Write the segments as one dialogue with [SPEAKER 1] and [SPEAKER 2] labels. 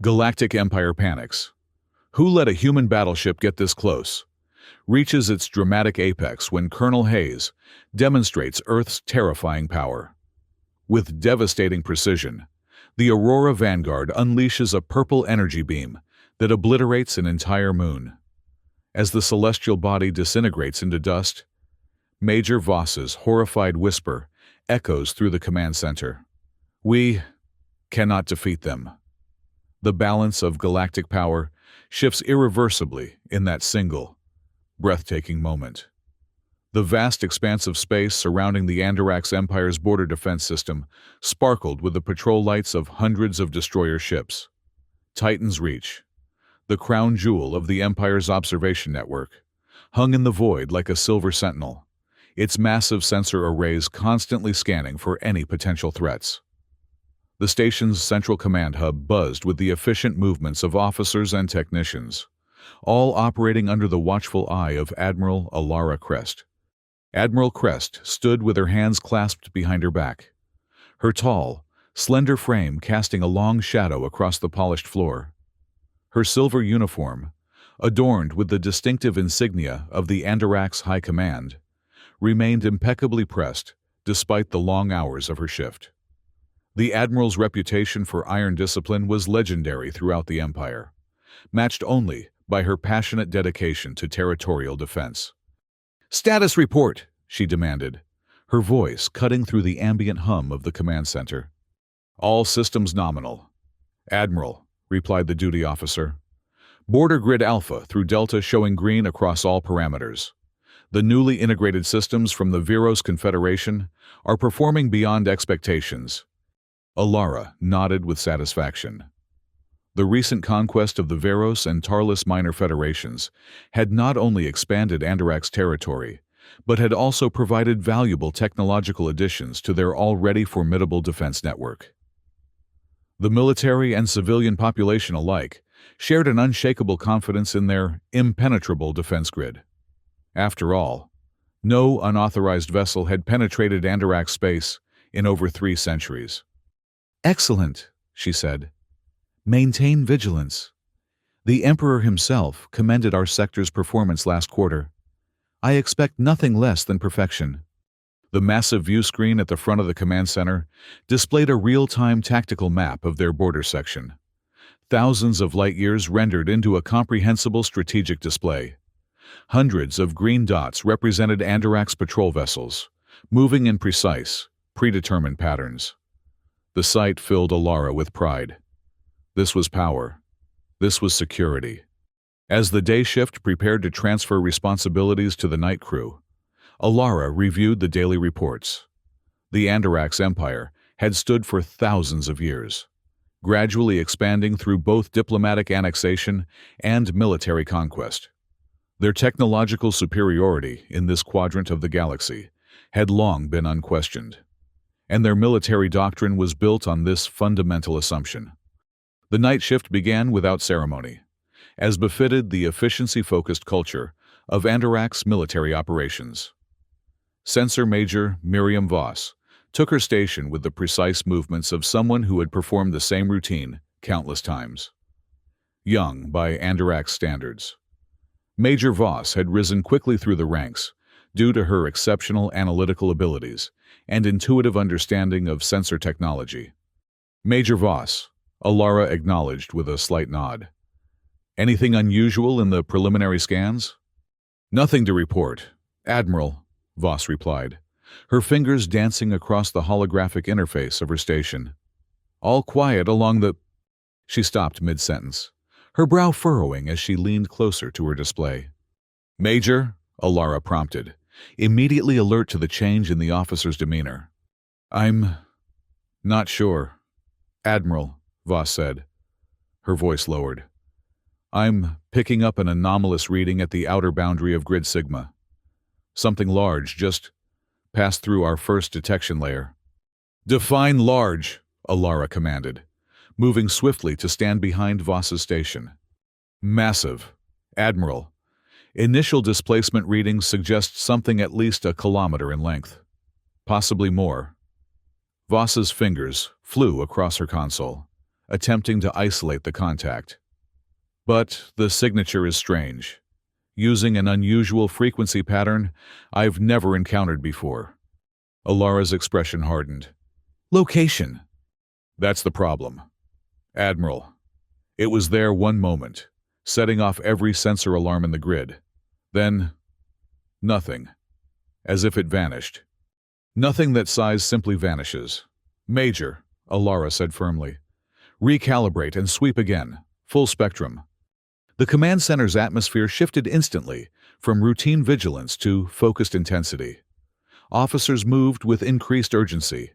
[SPEAKER 1] Galactic Empire panics. Who let a human battleship get this close? Reaches its dramatic apex when Colonel Hayes demonstrates Earth's terrifying power. With devastating precision, the Aurora Vanguard unleashes a purple energy beam that obliterates an entire moon. As the celestial body disintegrates into dust, Major Voss's horrified whisper echoes through the command center. We cannot defeat them. The balance of galactic power shifts irreversibly in that single, breathtaking moment. The vast expanse of space surrounding the Andarax Empire's border defense system sparkled with the patrol lights of hundreds of destroyer ships. Titan's Reach, the crown jewel of the Empire's observation network, hung in the void like a silver sentinel, its massive sensor arrays constantly scanning for any potential threats. The station's central command hub buzzed with the efficient movements of officers and technicians, all operating under the watchful eye of Admiral Alara Crest. Admiral Crest stood with her hands clasped behind her back, her tall, slender frame casting a long shadow across the polished floor. Her silver uniform, adorned with the distinctive insignia of the Andarax High Command, remained impeccably pressed despite the long hours of her shift. The Admiral's reputation for iron discipline was legendary throughout the Empire, matched only by her passionate dedication to territorial defense. "Status report," she demanded, her voice cutting through the ambient hum of the command center. "All systems nominal." "Admiral," replied the duty officer. "Border grid Alpha through Delta showing green across all parameters. The newly integrated systems from the Veros Confederation are performing beyond expectations." Alara nodded with satisfaction. The recent conquest of the Veros and Tarlis minor federations had not only expanded Andarax territory, but had also provided valuable technological additions to their already formidable defense network. The military and civilian population alike shared an unshakable confidence in their impenetrable defense grid. After all, no unauthorized vessel had penetrated Andarax space in over 3 centuries. "Excellent," she said. "Maintain vigilance. The Emperor himself commended our sector's performance last quarter. I expect nothing less than perfection." The massive view screen at the front of the command center displayed a real-time tactical map of their border section. Thousands of light-years rendered into a comprehensible strategic display. Hundreds of green dots represented Andarax patrol vessels, moving in precise, predetermined patterns. The sight filled Alara with pride. This was power. This was security. As the day shift prepared to transfer responsibilities to the night crew, Alara reviewed the daily reports. The Andarax Empire had stood for thousands of years, gradually expanding through both diplomatic annexation and military conquest. Their technological superiority in this quadrant of the galaxy had long been unquestioned, and their military doctrine was built on this fundamental assumption. The night shift began without ceremony, as befitted the efficiency-focused culture of Andarax military operations. Sensor Major Miriam Voss took her station with the precise movements of someone who had performed the same routine countless times. Young by Andarax standards, Major Voss had risen quickly through the ranks due to her exceptional analytical abilities and intuitive understanding of sensor technology. "Major Voss," Alara acknowledged with a slight nod. "Anything unusual in the preliminary scans?" "Nothing to report, Admiral," Voss replied, her fingers dancing across the holographic interface of her station. "All quiet along the—" She stopped mid-sentence, her brow furrowing as she leaned closer to her display. "Major," Alara prompted, immediately alert to the change in the officer's demeanor. "I'm not sure, Admiral," Voss said, her voice lowered. "I'm picking up an anomalous reading at the outer boundary of Grid Sigma. Something large just passed through our first detection layer." "Define large," Alara commanded, moving swiftly to stand behind Voss's station. "Massive, Admiral. Initial displacement readings suggest something at least a kilometer in length. Possibly more." Voss's fingers flew across her console, attempting to isolate the contact. But the signature is strange, using an unusual frequency pattern I've never encountered before. Alara's expression hardened. Location. That's the problem. Admiral. It was there one moment, setting off every sensor alarm in the grid. Then, nothing. As if it vanished. Nothing that size simply vanishes. Major, Alara said firmly. Recalibrate and sweep again. Full spectrum. The command center's atmosphere shifted instantly, from routine vigilance to focused intensity. Officers moved with increased urgency,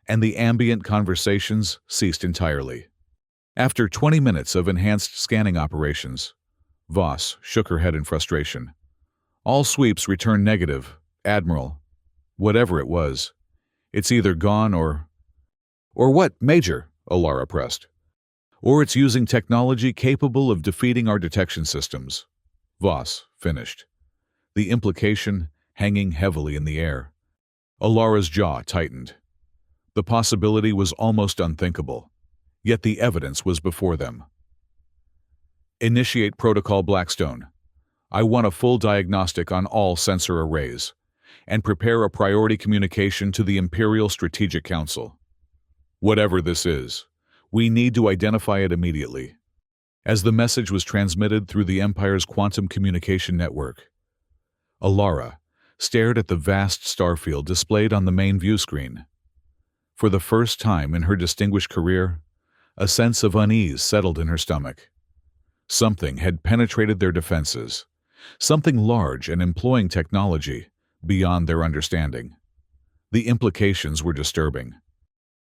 [SPEAKER 1] and the ambient conversations ceased entirely. After 20 minutes of enhanced scanning operations, Voss shook her head in frustration. All sweeps return negative, Admiral. Whatever it was, it's either gone or... Or what, Major? Alara pressed. Or it's using technology capable of defeating our detection systems. Voss finished, the implication hanging heavily in the air. Alara's jaw tightened. The possibility was almost unthinkable, yet the evidence was before them. Initiate Protocol Blackstone. I want a full diagnostic on all sensor arrays, and prepare a priority communication to the Imperial Strategic Council. Whatever this is, we need to identify it immediately. As the message was transmitted through the Empire's quantum communication network, Alara stared at the vast starfield displayed on the main view screen. For the first time in her distinguished career, a sense of unease settled in her stomach. Something had penetrated their defenses, something large and employing technology beyond their understanding. The implications were disturbing.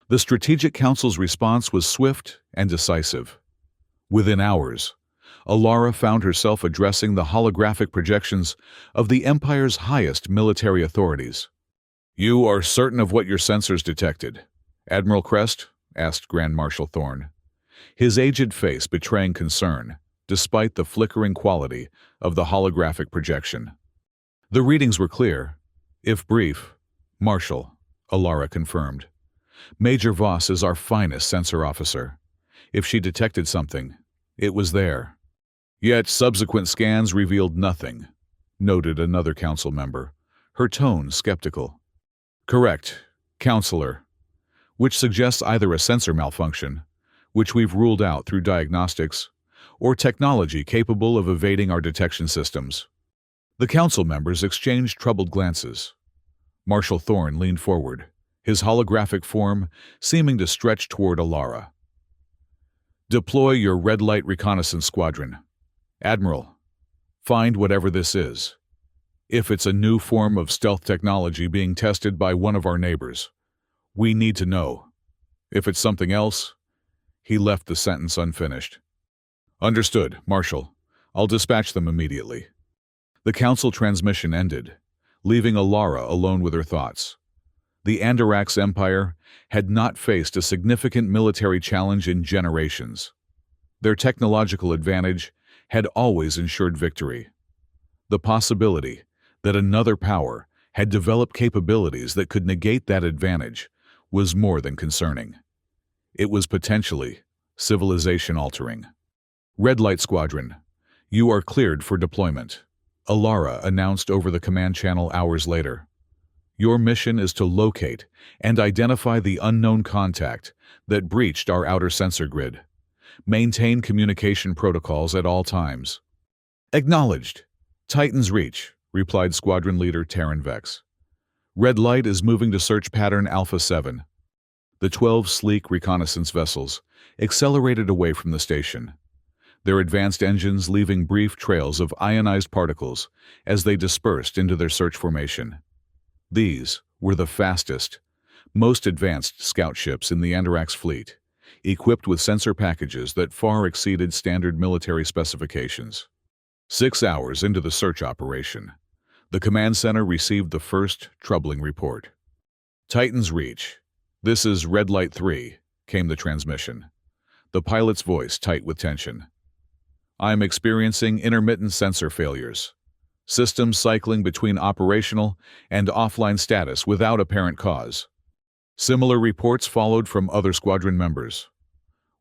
[SPEAKER 1] The Strategic Council's response was swift and decisive. Within hours, Alara found herself addressing the holographic projections of the Empire's highest military authorities. You are certain of what your sensors detected, Admiral Crest? Asked Grand Marshal Thorne, his aged face betraying concern, despite the flickering quality of the holographic projection. The readings were clear, if brief, Marshal, Alara confirmed. Major Voss is our finest sensor officer. If she detected something, it was there. Yet subsequent scans revealed nothing, noted another council member, her tone skeptical. Correct, Counselor, which suggests either a sensor malfunction, which we've ruled out through diagnostics, or technology capable of evading our detection systems. The council members exchanged troubled glances. Marshal Thorne leaned forward, his holographic form seeming to stretch toward Alara. Deploy your red light reconnaissance squadron. Admiral, find whatever this is. If it's a new form of stealth technology being tested by one of our neighbors, we need to know. If it's something else, he left the sentence unfinished. Understood, Marshal. I'll dispatch them immediately. The council transmission ended, leaving Alara alone with her thoughts. The Andarax Empire had not faced a significant military challenge in generations. Their technological advantage had always ensured victory. The possibility that another power had developed capabilities that could negate that advantage was more than concerning. It was potentially civilization-altering. Red Light Squadron, you are cleared for deployment, Alara announced over the command channel hours later. Your mission is to locate and identify the unknown contact that breached our outer sensor grid. Maintain communication protocols at all times. Acknowledged. Titan's Reach, replied Squadron Leader Terran Vex. Red Light is moving to search pattern Alpha 7. The 12 sleek reconnaissance vessels accelerated away from the station, their advanced engines leaving brief trails of ionized particles as they dispersed into their search formation. These were the fastest, most advanced scout ships in the Andarax fleet, equipped with sensor packages that far exceeded standard military specifications. 6 hours into the search operation, the command center received the first troubling report. Titan's Reach. This is Red Light 3, came the transmission, the pilot's voice tight with tension. I'm experiencing intermittent sensor failures. Systems cycling between operational and offline status without apparent cause. Similar reports followed from other squadron members.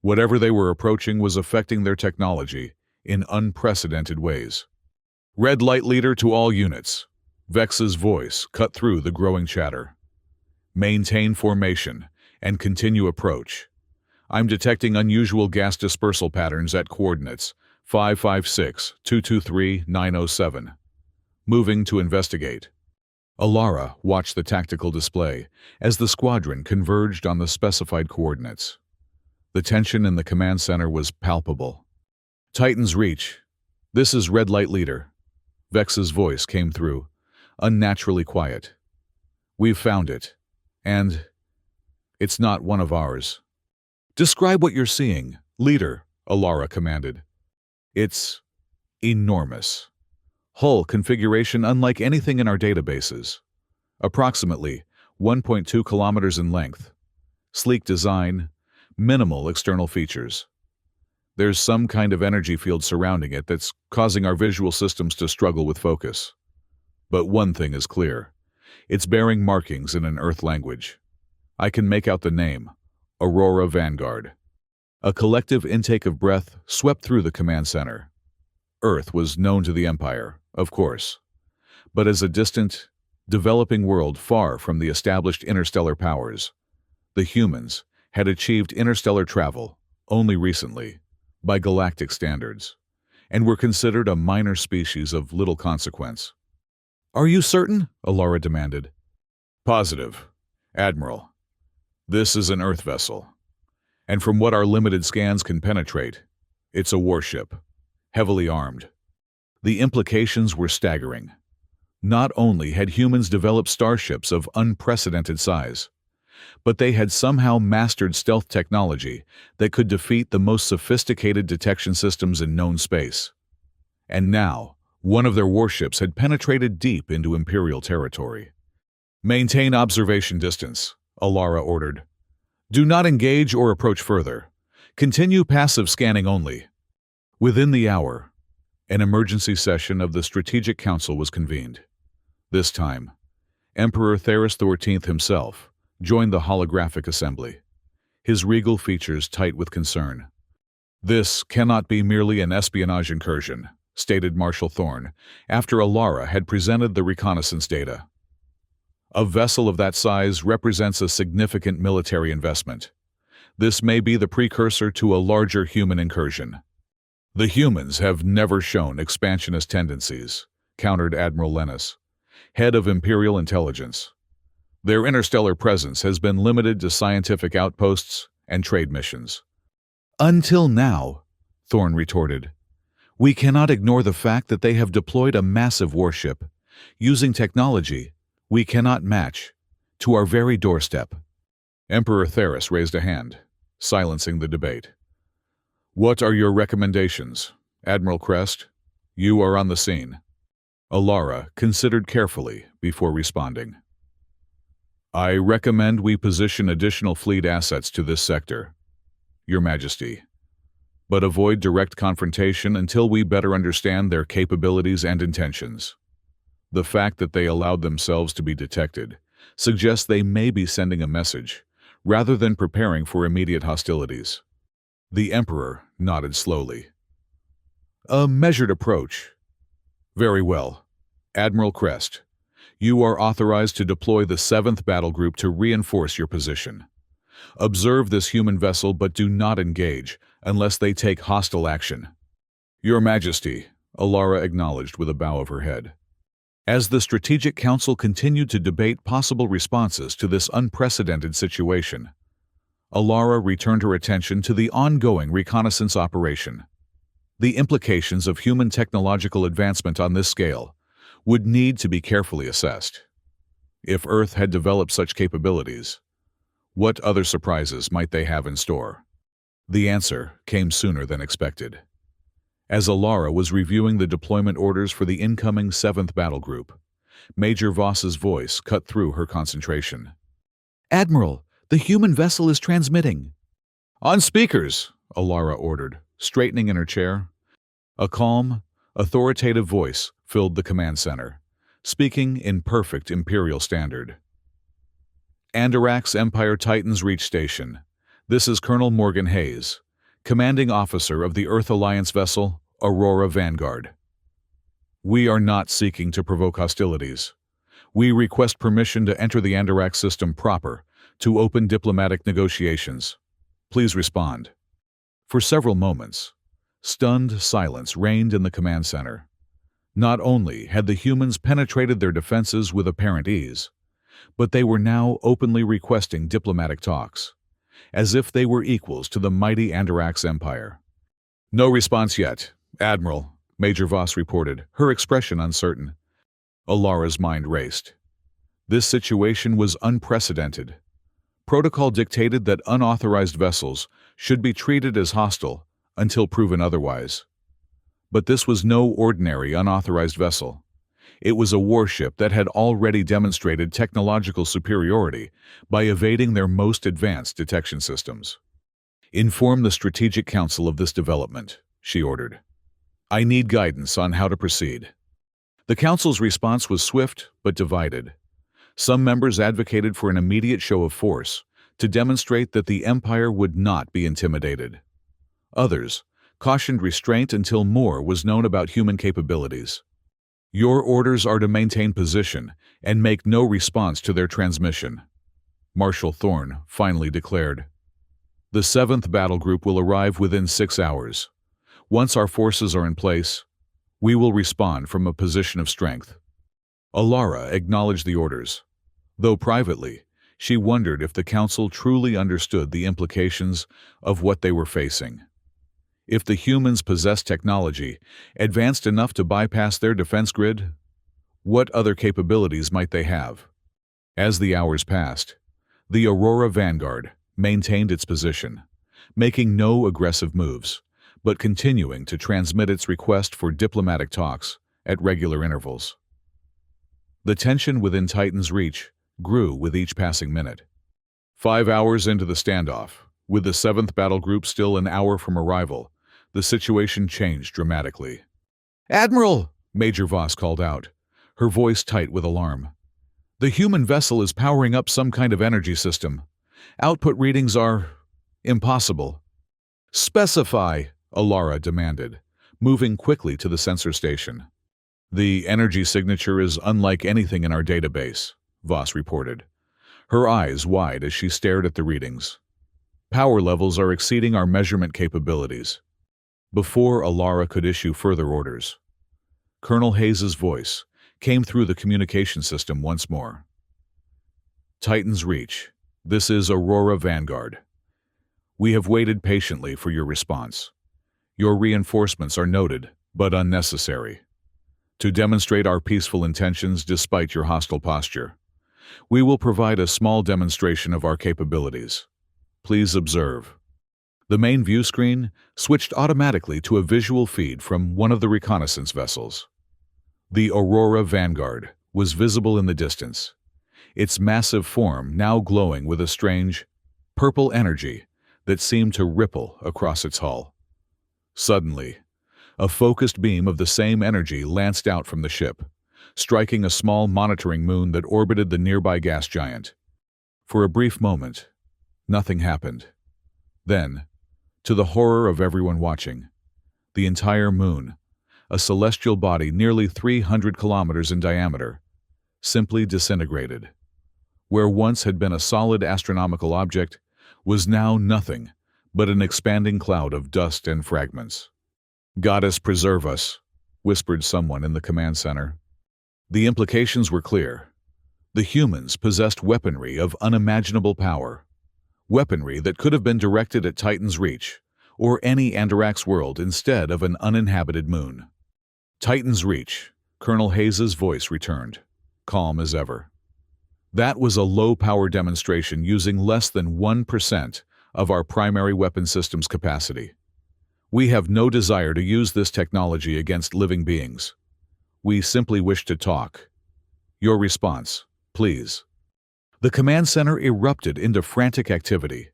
[SPEAKER 1] Whatever they were approaching was affecting their technology in unprecedented ways. Red light leader to all units. Vex's voice cut through the growing chatter. Maintain formation and continue approach. I'm detecting unusual gas dispersal patterns at coordinates 556-223-907. Moving to investigate. Alara watched the tactical display as the squadron converged on the specified coordinates. The tension in the command center was palpable. Titan's reach. This is Red Light Leader. Vex's voice came through, unnaturally quiet. We've found it, and it's not one of ours. Describe what you're seeing, Leader, Alara commanded. It's enormous. Hull configuration unlike anything in our databases. Approximately 1.2 kilometers in length. Sleek design, minimal external features. There's some kind of energy field surrounding it that's causing our visual systems to struggle with focus. But one thing is clear. It's bearing markings in an Earth language. I can make out the name, Aurora Vanguard. A collective intake of breath swept through the command center. Earth was known to the Empire, of course, but as a distant, developing world far from the established interstellar powers. The humans had achieved interstellar travel only recently, by galactic standards, and were considered a minor species of little consequence. Are you certain? Alara demanded. Positive, Admiral. This is an Earth vessel, and from what our limited scans can penetrate, it's a warship, heavily armed. The implications were staggering. Not only had humans developed starships of unprecedented size, but they had somehow mastered stealth technology that could defeat the most sophisticated detection systems in known space. And now, one of their warships had penetrated deep into Imperial territory. Maintain observation distance, Alara ordered. Do not engage or approach further. Continue passive scanning only. Within the hour, an emergency session of the Strategic Council was convened. This time, Emperor Theris XIV himself joined the holographic assembly, his regal features tight with concern. This cannot be merely an espionage incursion, stated Marshal Thorne, after Alara had presented the reconnaissance data. A vessel of that size represents a significant military investment. This may be the precursor to a larger human incursion. The humans have never shown expansionist tendencies, countered Admiral Lennis, head of Imperial Intelligence. Their interstellar presence has been limited to scientific outposts and trade missions. Until now, Thorne retorted. We cannot ignore the fact that they have deployed a massive warship, using technology we cannot match, to our very doorstep. Emperor Theris raised a hand, silencing the debate. What are your recommendations, Admiral Crest? You are on the scene. Alara considered carefully before responding. I recommend we position additional fleet assets to this sector, Your Majesty, but avoid direct confrontation until we better understand their capabilities and intentions. The fact that they allowed themselves to be detected suggests they may be sending a message, rather than preparing for immediate hostilities. The Emperor nodded slowly. A measured approach. Very well. Admiral Crest, you are authorized to deploy the 7th Battle Group to reinforce your position. Observe this human vessel but do not engage unless they take hostile action. Your Majesty, Alara acknowledged with a bow of her head. As the Strategic Council continued to debate possible responses to this unprecedented situation, Alara returned her attention to the ongoing reconnaissance operation. The implications of human technological advancement on this scale would need to be carefully assessed. If Earth had developed such capabilities, what other surprises might they have in store? The answer came sooner than expected. As Alara was reviewing the deployment orders for the incoming 7th Battle Group, Major Voss's voice cut through her concentration. Admiral, the human vessel is transmitting. On speakers, Alara ordered, straightening in her chair. A calm, authoritative voice filled the command center, speaking in perfect Imperial standard. Andorak's Empire Titans reach station. This is Colonel Morgan Hayes, commanding officer of the Earth Alliance vessel, Aurora Vanguard. We are not seeking to provoke hostilities. We request permission to enter the Andarax system proper to open diplomatic negotiations. Please respond. For several moments, stunned silence reigned in the command center. Not only had the humans penetrated their defenses with apparent ease, but they were now openly requesting diplomatic talks, as if they were equals to the mighty Andarax Empire. No response yet, Admiral, Major Voss reported, her expression uncertain. Alara's mind raced. This situation was unprecedented. Protocol dictated that unauthorized vessels should be treated as hostile until proven otherwise. But this was no ordinary unauthorized vessel. It was a warship that had already demonstrated technological superiority by evading their most advanced detection systems. Inform the Strategic Council of this development, she ordered. I need guidance on how to proceed. The Council's response was swift but divided. Some members advocated for an immediate show of force to demonstrate that the Empire would not be intimidated. Others cautioned restraint until more was known about human capabilities. Your orders are to maintain position and make no response to their transmission, Marshal Thorne finally declared. The 7th Battle Group will arrive within 6 hours. Once our forces are in place, we will respond from a position of strength. Alara acknowledged the orders, though privately, she wondered if the Council truly understood the implications of what they were facing. If the humans possessed technology advanced enough to bypass their defense grid, what other capabilities might they have? As the hours passed, the Aurora Vanguard maintained its position, making no aggressive moves, but continuing to transmit its request for diplomatic talks at regular intervals. The tension within Titan's reach grew with each passing minute. 5 hours into the standoff, with the 7th Battle Group still an hour from arrival, the situation changed dramatically. "Admiral!" Major Voss called out, her voice tight with alarm. "The human vessel is powering up some kind of energy system. Output readings are impossible." "Specify," Alara demanded, moving quickly to the sensor station. "The energy signature is unlike anything in our database," Voss reported, her eyes wide as she stared at the readings. "Power levels are exceeding our measurement capabilities." Before Alara could issue further orders, Colonel Hayes's voice came through the communication system once more. "Titan's Reach, this is Aurora Vanguard. We have waited patiently for your response. Your reinforcements are noted, but unnecessary. To demonstrate our peaceful intentions despite your hostile posture, we will provide a small demonstration of our capabilities. Please observe." The main view screen switched automatically to a visual feed from one of the reconnaissance vessels. The Aurora Vanguard was visible in the distance, its massive form now glowing with a strange, purple energy that seemed to ripple across its hull. Suddenly, a focused beam of the same energy lanced out from the ship, striking a small monitoring moon that orbited the nearby gas giant. For a brief moment, nothing happened. Then, to the horror of everyone watching, the entire moon, a celestial body nearly 300 kilometers in diameter, simply disintegrated. Where once had been a solid astronomical object was now nothing but an expanding cloud of dust and fragments. "Goddess preserve us," whispered someone in the command center. The implications were clear. The humans possessed weaponry of unimaginable power. Weaponry that could have been directed at Titan's Reach, or any Andarax world instead of an uninhabited moon. "Titan's Reach," Colonel Hayes's voice returned, calm as ever. "That was a low-power demonstration using less than 1% of our primary weapon system's capacity. We have no desire to use this technology against living beings. We simply wish to talk. Your response, please." The command center erupted into frantic activity.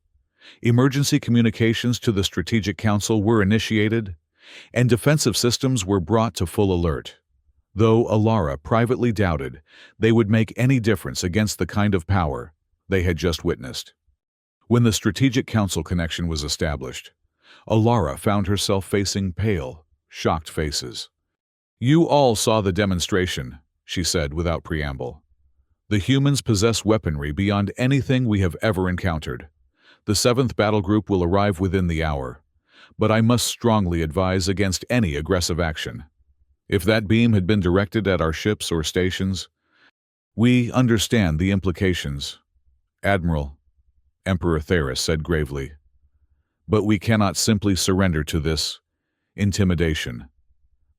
[SPEAKER 1] Emergency communications to the Strategic Council were initiated, and defensive systems were brought to full alert, though Alara privately doubted they would make any difference against the kind of power they had just witnessed. When the Strategic Council connection was established, Alara found herself facing pale, shocked faces. "You all saw the demonstration," she said without preamble. "The humans possess weaponry beyond anything we have ever encountered. The 7th Battle Group will arrive within the hour, but I must strongly advise against any aggressive action. If that beam had been directed at our ships or stations, we understand the implications, Admiral," Emperor Theris said gravely. "But we cannot simply surrender to this intimidation.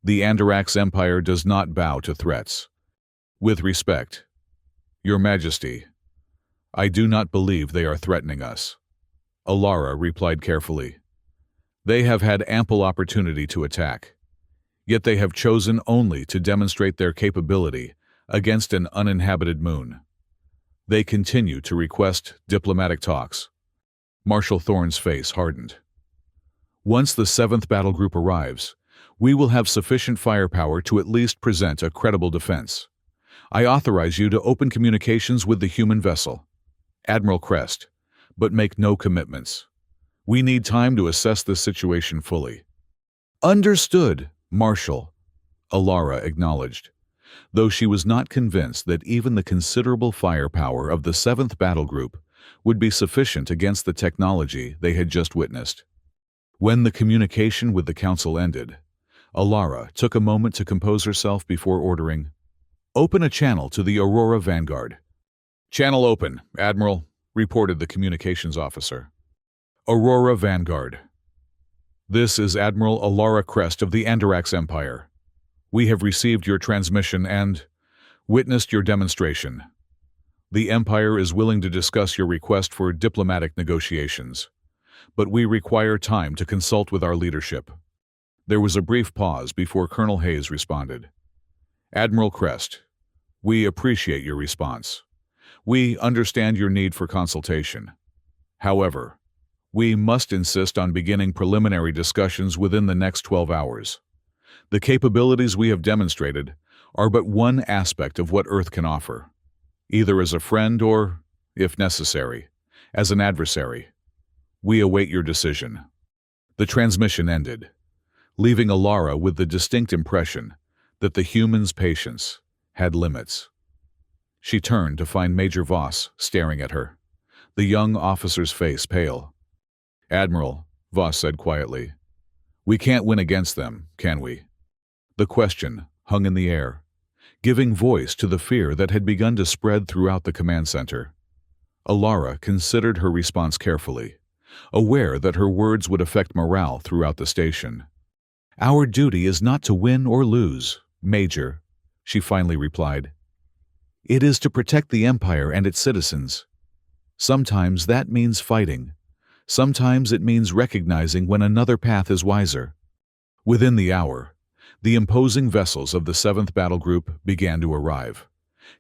[SPEAKER 1] The Andarax Empire does not bow to threats. With respect, Your Majesty, I do not believe they are threatening us," Alara replied carefully. "They have had ample opportunity to attack, yet they have chosen only to demonstrate their capability against an uninhabited moon. They continue to request diplomatic talks." Marshal Thorne's face hardened. "Once the 7th Battle Group arrives, we will have sufficient firepower to at least present a credible defense. I authorize you to open communications with the human vessel, Admiral Crest, but make no commitments. We need time to assess this situation fully." "Understood, Marshal," Alara acknowledged, though she was not convinced that even the considerable firepower of the 7th Battle Group would be sufficient against the technology they had just witnessed. When the communication with the Council ended, Alara took a moment to compose herself before ordering, "Open a channel to the Aurora Vanguard." "Channel open, Admiral," reported the communications officer. "Aurora Vanguard. This is Admiral Alara Crest of the Andarax Empire. We have received your transmission and witnessed your demonstration. The Empire is willing to discuss your request for diplomatic negotiations, but we require time to consult with our leadership." There was a brief pause before Colonel Hayes responded. "Admiral Crest, we appreciate your response. We understand your need for consultation. However, we must insist on beginning preliminary discussions within the next 12 hours. The capabilities we have demonstrated are but one aspect of what Earth can offer, either as a friend or, if necessary, as an adversary. We await your decision." The transmission ended, leaving Alara with the distinct impression that the human's patience had limits. She turned to find Major Voss staring at her, the young officer's face pale. "Admiral," Voss said quietly, "we can't win against them, can we?" The question hung in the air, giving voice to the fear that had begun to spread throughout the command center. Alara considered her response carefully, aware that her words would affect morale throughout the station. "Our duty is not to win or lose, Major," she finally replied. "It is to protect the Empire and its citizens. Sometimes that means fighting. Sometimes it means recognizing when another path is wiser." Within the hour, the imposing vessels of the 7th Battle Group began to arrive,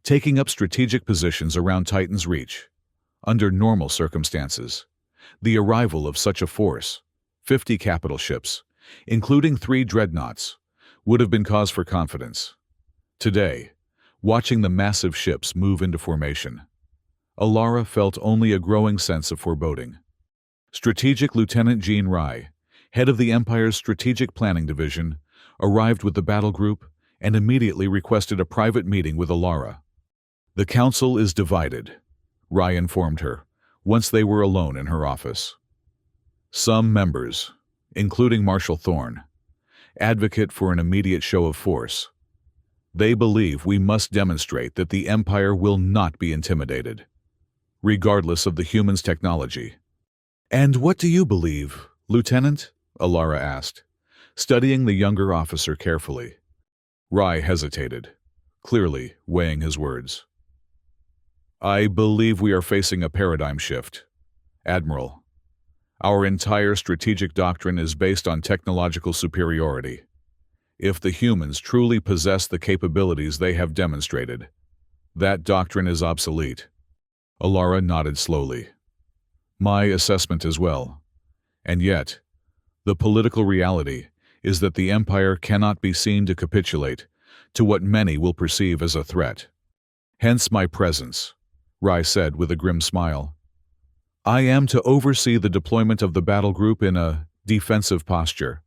[SPEAKER 1] taking up strategic positions around Titan's Reach. Under normal circumstances, the arrival of such a force, 50 capital ships, including 3 dreadnoughts, would have been cause for confidence. Today, watching the massive ships move into formation, Alara felt only a growing sense of foreboding. Strategic Lieutenant Jean Rai, head of the Empire's Strategic Planning Division, arrived with the battle group and immediately requested a private meeting with Alara. "The Council is divided," Rai informed her, once they were alone in her office. "Some members, including Marshal Thorne, advocate for an immediate show of force. They believe we must demonstrate that the Empire will not be intimidated, regardless of the humans' technology." "And what do you believe, Lieutenant?" Alara asked, studying the younger officer carefully. Rai hesitated, clearly weighing his words. "I believe we are facing a paradigm shift, Admiral. Our entire strategic doctrine is based on technological superiority. If the humans truly possess the capabilities they have demonstrated, that doctrine is obsolete." Alara nodded slowly. "My assessment as well. And yet, the political reality is that the Empire cannot be seen to capitulate to what many will perceive as a threat. Hence my presence," Rai said with a grim smile. "I am to oversee the deployment of the battle group in a defensive posture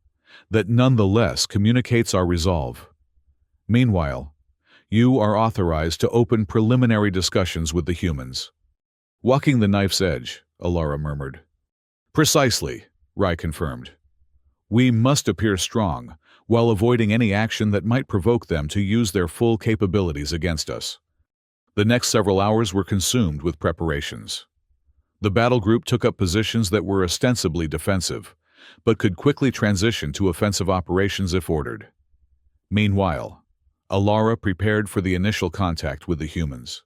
[SPEAKER 1] that nonetheless communicates our resolve. Meanwhile, you are authorized to open preliminary discussions with the humans. Walking the knife's edge, Alara murmured. Precisely, Rai confirmed. We must appear strong, while avoiding any action that might provoke them to use their full capabilities against us. The next several hours were consumed with preparations. The battle group took up positions that were ostensibly defensive, but could quickly transition to offensive operations if ordered. Meanwhile, Alara prepared for the initial contact with the humans,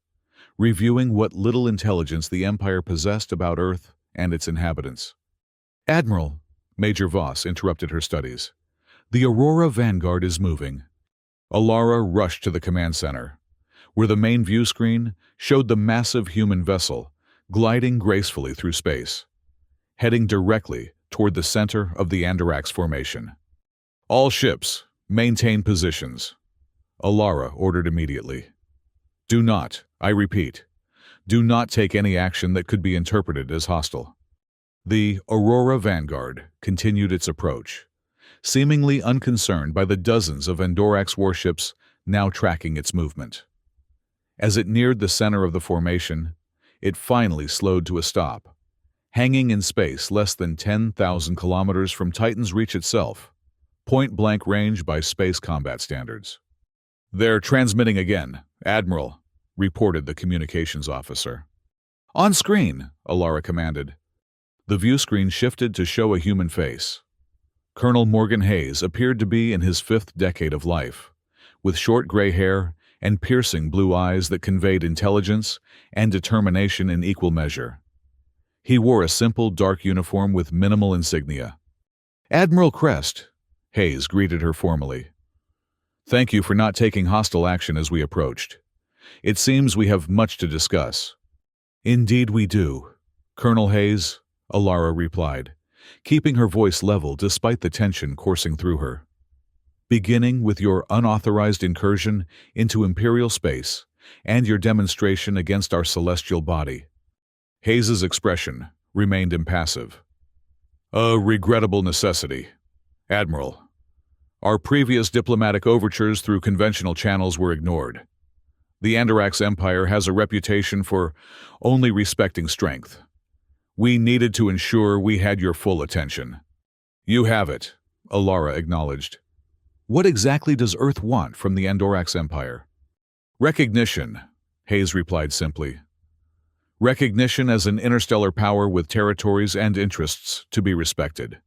[SPEAKER 1] reviewing what little intelligence the Empire possessed about Earth and its inhabitants. Admiral, Major Voss interrupted her studies. The Aurora Vanguard is moving. Alara rushed to the command center, where the main view screen showed the massive human vessel gliding gracefully through space, heading directly toward the center of the Andarax formation. All ships, maintain positions, Alara ordered immediately. Do not, I repeat, do not take any action that could be interpreted as hostile. The Aurora Vanguard continued its approach, seemingly unconcerned by the dozens of Andorax warships now tracking its movement. As it neared the center of the formation, it finally slowed to a stop, hanging in space less than 10,000 kilometers from Titan's reach itself, point-blank range by space combat standards. They're transmitting again, Admiral, reported the communications officer. On screen, Alara commanded. The view screen shifted to show a human face. Colonel Morgan Hayes appeared to be in his 5th decade of life, with short gray hair and piercing blue eyes that conveyed intelligence and determination in equal measure. He wore a simple dark uniform with minimal insignia. Admiral Crest, Hayes greeted her formally. Thank you for not taking hostile action as we approached. It seems we have much to discuss. Indeed we do, Colonel Hayes, Alara replied, keeping her voice level despite the tension coursing through her. Beginning with your unauthorized incursion into Imperial space and your demonstration against our celestial body. Hayes's expression remained impassive. A regrettable necessity, Admiral. Our previous diplomatic overtures through conventional channels were ignored. The Andarax Empire has a reputation for only respecting strength. We needed to ensure we had your full attention. You have it, Alara acknowledged. What exactly does Earth want from the Andarax Empire? Recognition, Hayes replied simply. Recognition as an interstellar power with territories and interests to be respected.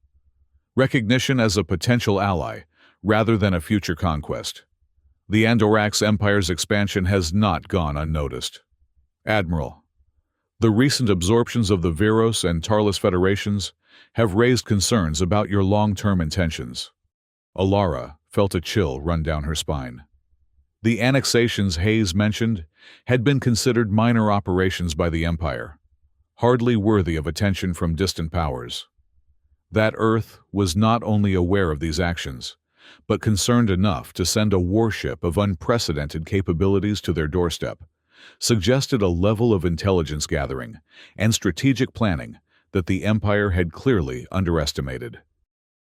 [SPEAKER 1] Recognition as a potential ally, rather than a future conquest. The Andarax Empire's expansion has not gone unnoticed. Admiral, the recent absorptions of the Viros and Tarlis Federations have raised concerns about your long-term intentions. Alara felt a chill run down her spine. The annexations Hayes mentioned had been considered minor operations by the Empire, hardly worthy of attention from distant powers. That Earth was not only aware of these actions, but concerned enough to send a warship of unprecedented capabilities to their doorstep, suggested a level of intelligence gathering and strategic planning that the Empire had clearly underestimated.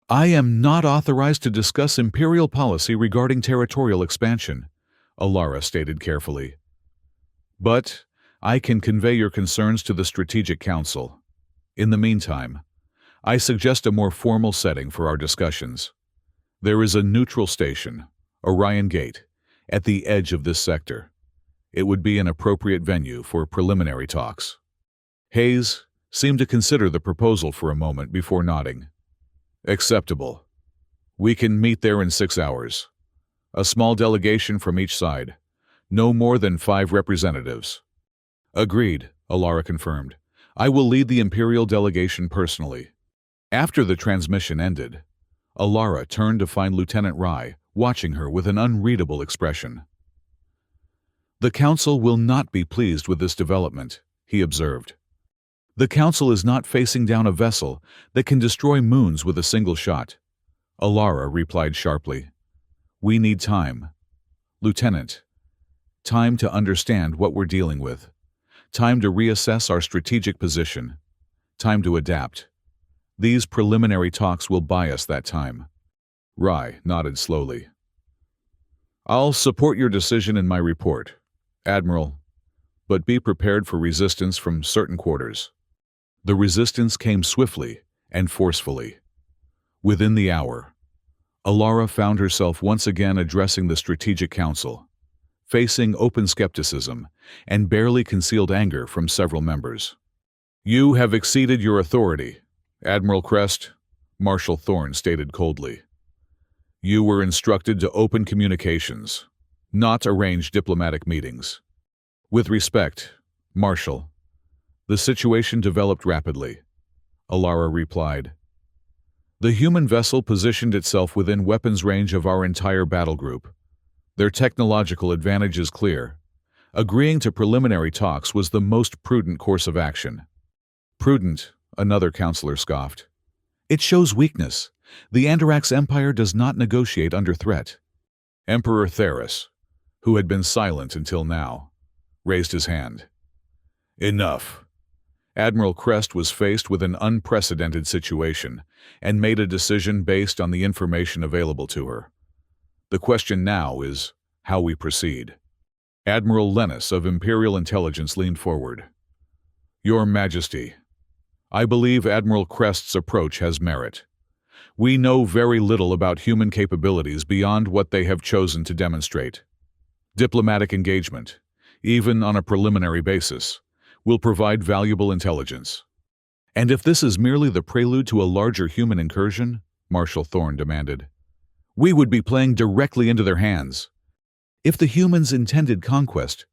[SPEAKER 1] I am not authorized to discuss Imperial policy regarding territorial expansion, Alara stated carefully. But I can convey your concerns to the Strategic Council. In the meantime, I suggest a more formal setting for our discussions. There is a neutral station, Orion Gate, at the edge of this sector. It would be an appropriate venue for preliminary talks. Hayes seemed to consider the proposal for a moment before nodding. Acceptable. We can meet there in 6 hours. A small delegation from each side. No more than 5 representatives. Agreed, Alara confirmed. I will lead the Imperial delegation personally. After the transmission ended, Alara turned to find Lieutenant Rai watching her with an unreadable expression. The Council will not be pleased with this development, he observed. The Council is not facing down a vessel that can destroy moons with a single shot. Alara replied sharply. We need time. Lieutenant, time to understand what we're dealing with. Time to reassess our strategic position. Time to adapt. These preliminary talks will buy us that time. Rai nodded slowly. I'll support your decision in my report, Admiral, but be prepared for resistance from certain quarters. The resistance came swiftly and forcefully. Within the hour, Alara found herself once again addressing the Strategic Council, facing open skepticism and barely concealed anger from several members. You have exceeded your authority, Admiral Crest, Marshal Thorne stated coldly. You were instructed to open communications, not arrange diplomatic meetings. With respect, Marshal, the situation developed rapidly, Alara replied. The human vessel positioned itself within weapons range of our entire battle group. Their technological advantage is clear. Agreeing to preliminary talks was the most prudent course of action. Prudent, another counselor scoffed. It shows weakness. The Andarax Empire does not negotiate under threat. Emperor Theris, who had been silent until now, raised his hand. Enough. Admiral Crest was faced with an unprecedented situation and made a decision based on the information available to her. The question now is how we proceed. Admiral Lennis of Imperial Intelligence leaned forward. Your Majesty, I believe Admiral Crest's approach has merit. We know very little about human capabilities beyond what they have chosen to demonstrate. Diplomatic engagement, even on a preliminary basis, will provide valuable intelligence. And if this is merely the prelude to a larger human incursion, Marshal Thorne demanded, we would be playing directly into their hands. If the humans intended conquest,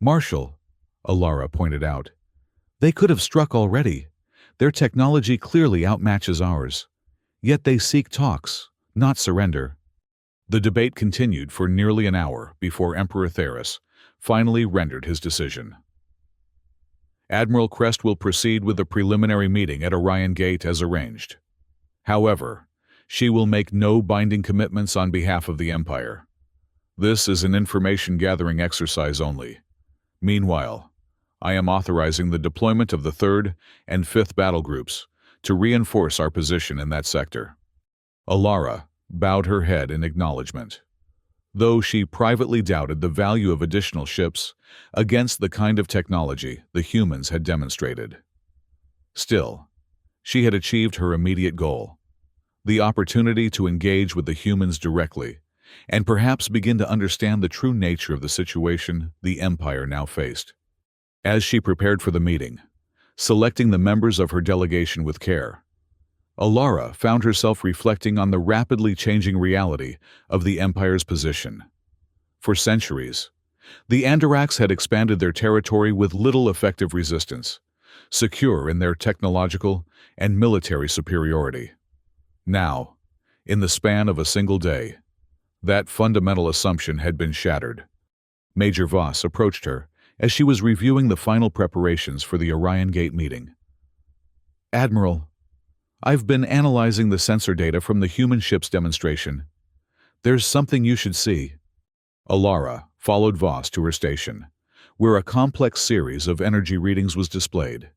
[SPEAKER 1] Marshal, Alara pointed out, they could have struck already. Their technology clearly outmatches ours. Yet they seek talks, not surrender. The debate continued for nearly an hour before Emperor Theris finally rendered his decision. Admiral Crest will proceed with the preliminary meeting at Orion Gate as arranged. However, she will make no binding commitments on behalf of the Empire. This is an information-gathering exercise only. Meanwhile, I am authorizing the deployment of the 3rd and 5th battle groups to reinforce our position in that sector. Alara bowed her head in acknowledgement, though she privately doubted the value of additional ships against the kind of technology the humans had demonstrated. Still, she had achieved her immediate goal, the opportunity to engage with the humans directly and perhaps begin to understand the true nature of the situation the Empire now faced. As she prepared for the meeting, selecting the members of her delegation with care, Alara found herself reflecting on the rapidly changing reality of the Empire's position. For centuries, the Andarax had expanded their territory with little effective resistance, secure in their technological and military superiority. Now, in the span of a single day, that fundamental assumption had been shattered. Major Voss approached her as she was reviewing the final preparations for the Orion Gate meeting. Admiral, I've been analyzing the sensor data from the human ship's demonstration. There's something you should see. Alara followed Voss to her station, where a complex series of energy readings was displayed.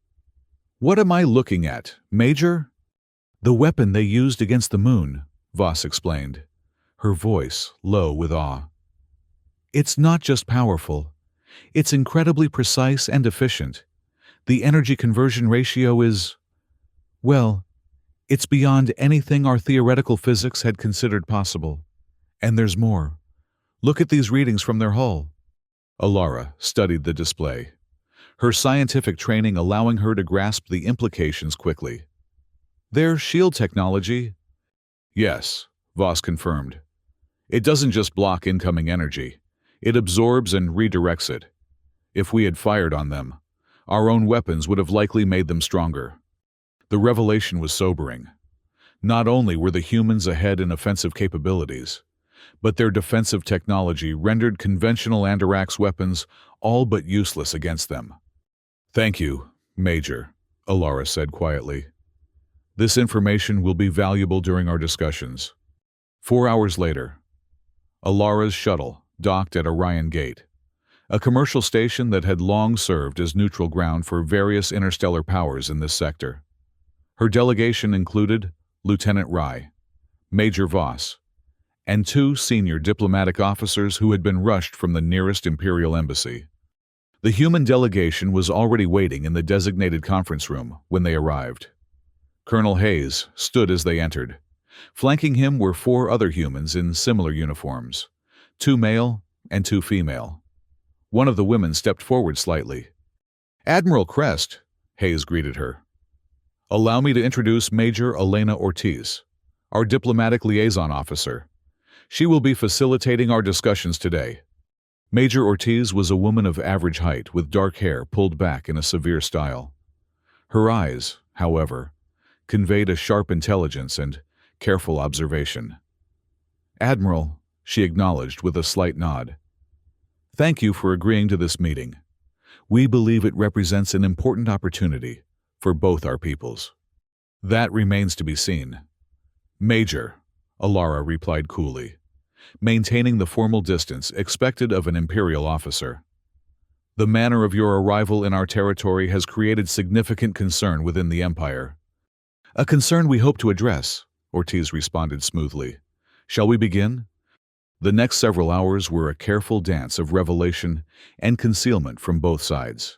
[SPEAKER 1] What am I looking at, Major? The weapon they used against the moon, Voss explained, her voice low with awe. It's not just powerful. It's incredibly precise and efficient. The energy conversion ratio is, well, it's beyond anything our theoretical physics had considered possible. And there's more. Look at these readings from their hull. Alara studied the display, her scientific training allowing her to grasp the implications quickly. Their shield technology? Yes, Voss confirmed. It doesn't just block incoming energy. It absorbs and redirects it. If we had fired on them, our own weapons would have likely made them stronger. The revelation was sobering. Not only were the humans ahead in offensive capabilities, but their defensive technology rendered conventional Andarax weapons all but useless against them. Thank you, Major, Alara said quietly. This information will be valuable during our discussions. 4 hours later, Alara's shuttle docked at Orion Gate, a commercial station that had long served as neutral ground for various interstellar powers in this sector. Her delegation included Lieutenant Rye, Major Voss, and two senior diplomatic officers who had been rushed from the nearest Imperial embassy. The human delegation was already waiting in the designated conference room when they arrived. Colonel Hayes stood as they entered. Flanking him were four other humans in similar uniforms, two male and two female. One of the women stepped forward slightly. "Admiral Crest," Hayes greeted her. "Allow me to introduce Major Elena Ortiz, our diplomatic liaison officer. She will be facilitating our discussions today." Major Ortiz was a woman of average height with dark hair pulled back in a severe style. Her eyes, however, conveyed a sharp intelligence and careful observation. "Admiral," she acknowledged with a slight nod. "Thank you for agreeing to this meeting. We believe it represents an important opportunity for both our peoples." "That remains to be seen." "Major," Alara replied coolly, maintaining the formal distance expected of an Imperial officer. "The manner of your arrival in our territory has created significant concern within the Empire." "A concern we hope to address," Ortiz responded smoothly. "Shall we begin?" The next several hours were a careful dance of revelation and concealment from both sides.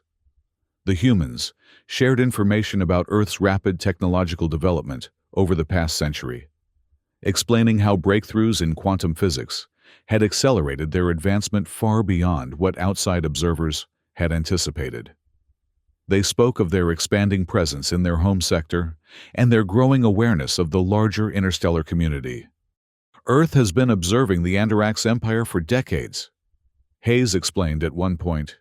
[SPEAKER 1] The humans shared information about Earth's rapid technological development over the past century, explaining how breakthroughs in quantum physics had accelerated their advancement far beyond what outside observers had anticipated. They spoke of their expanding presence in their home sector and their growing awareness of the larger interstellar community. "Earth has been observing the Andarax Empire for decades," Hayes explained at one point.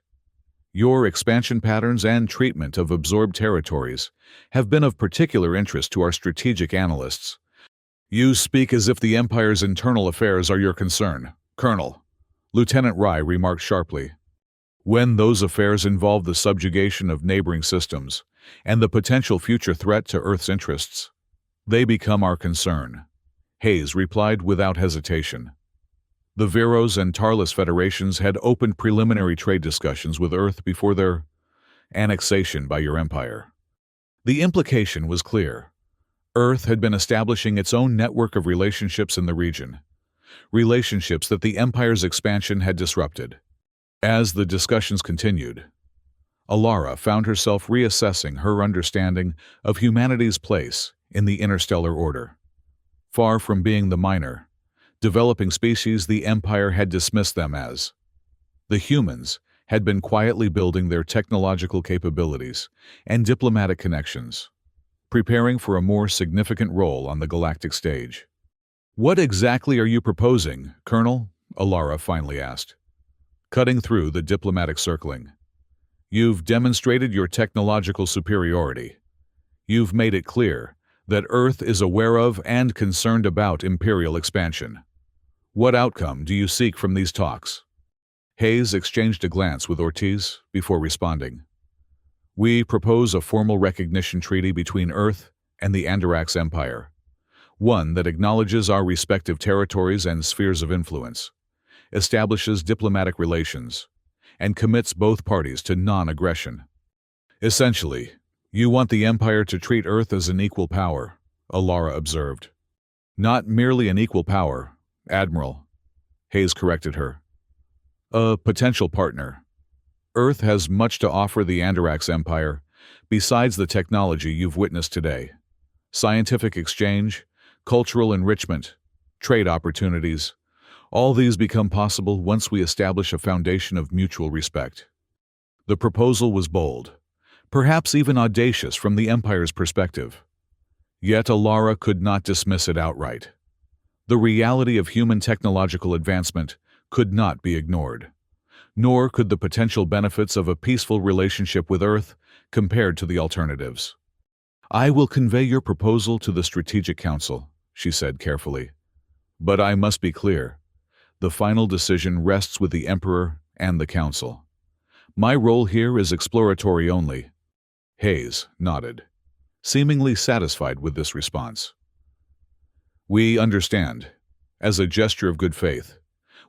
[SPEAKER 1] "Your expansion patterns and treatment of absorbed territories have been of particular interest to our strategic analysts." "You speak as if the Empire's internal affairs are your concern, Colonel," Lieutenant Rye remarked sharply. "When those affairs involve the subjugation of neighboring systems and the potential future threat to Earth's interests, they become our concern," Hayes replied without hesitation. The Veros and Tarlis federations had opened preliminary trade discussions with Earth before their annexation by your empire. The implication was clear. Earth had been establishing its own network of relationships in the region, relationships that the Empire's expansion had disrupted. As the discussions continued, Alara found herself reassessing her understanding of humanity's place in the interstellar order. Far from being the minor, developing species the Empire had dismissed them as, the humans had been quietly building their technological capabilities and diplomatic connections, preparing for a more significant role on the galactic stage. "What exactly are you proposing, Colonel?" Alara finally asked, cutting through the diplomatic circling. "You've demonstrated your technological superiority. You've made it clear that Earth is aware of and concerned about Imperial expansion. What outcome do you seek from these talks?" Hayes exchanged a glance with Ortiz before responding. "We propose a formal recognition treaty between Earth and the Andarax Empire, one that acknowledges our respective territories and spheres of influence, establishes diplomatic relations, and commits both parties to non-aggression." "Essentially, you want the Empire to treat Earth as an equal power," Alara observed. "Not merely an equal power, Admiral," Hayes corrected her. "A potential partner. Earth has much to offer the Andarax Empire, besides the technology you've witnessed today. Scientific exchange, cultural enrichment, trade opportunities, all these become possible once we establish a foundation of mutual respect." The proposal was bold, perhaps even audacious from the Empire's perspective. Yet Alara could not dismiss it outright. The reality of human technological advancement could not be ignored, nor could the potential benefits of a peaceful relationship with Earth compared to the alternatives. "I will convey your proposal to the Strategic Council," she said carefully. "But I must be clear. The final decision rests with the Emperor and the Council. My role here is exploratory only." Hayes nodded, seemingly satisfied with this response. "We understand. As a gesture of good faith,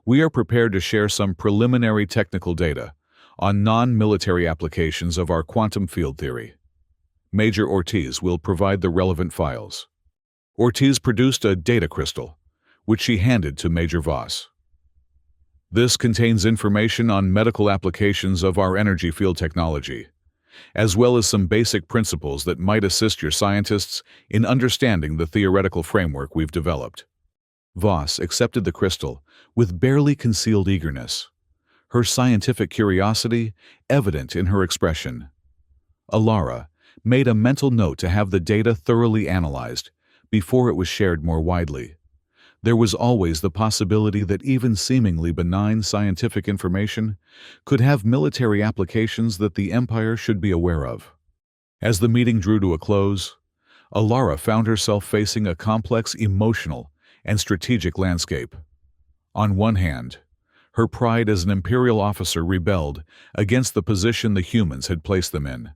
[SPEAKER 1] we are prepared to share some preliminary technical data on non-military applications of our quantum field theory. Major Ortiz will provide the relevant files. Ortiz produced a data crystal, which she handed to Major Voss. This contains information on medical applications of our energy field technology, as well as some basic principles that might assist your scientists in understanding the theoretical framework we've developed. Voss accepted the crystal with barely concealed eagerness, her scientific curiosity evident in her expression. Alara made a mental note to have the data thoroughly analyzed before it was shared more widely. There was always the possibility that even seemingly benign scientific information could have military applications that the Empire should be aware of. As the meeting drew to a close, Alara found herself facing a complex emotional and strategic landscape. On one hand, her pride as an Imperial officer rebelled against the position the humans had placed them in,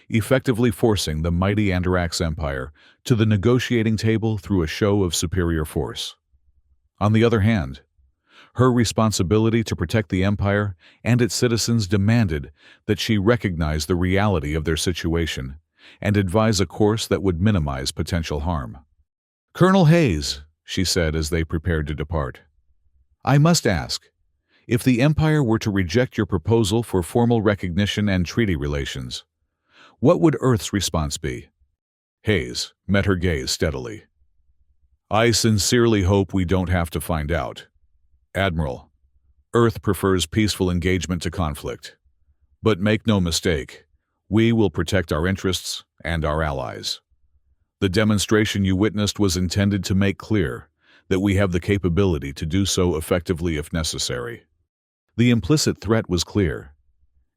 [SPEAKER 1] effectively forcing the mighty Andarax Empire to the negotiating table through a show of superior force. On the other hand, her responsibility to protect the Empire and its citizens demanded that she recognize the reality of their situation and advise a course that would minimize potential harm. "Colonel Hayes," she said as they prepared to depart, "I must ask, if the Empire were to reject your proposal for formal recognition and treaty relations, what would Earth's response be?" Hayes met her gaze steadily. "I sincerely hope we don't have to find out. Admiral, Earth prefers peaceful engagement to conflict. But make no mistake, we will protect our interests and our allies. The demonstration you witnessed was intended to make clear that we have the capability to do so effectively if necessary." The implicit threat was clear,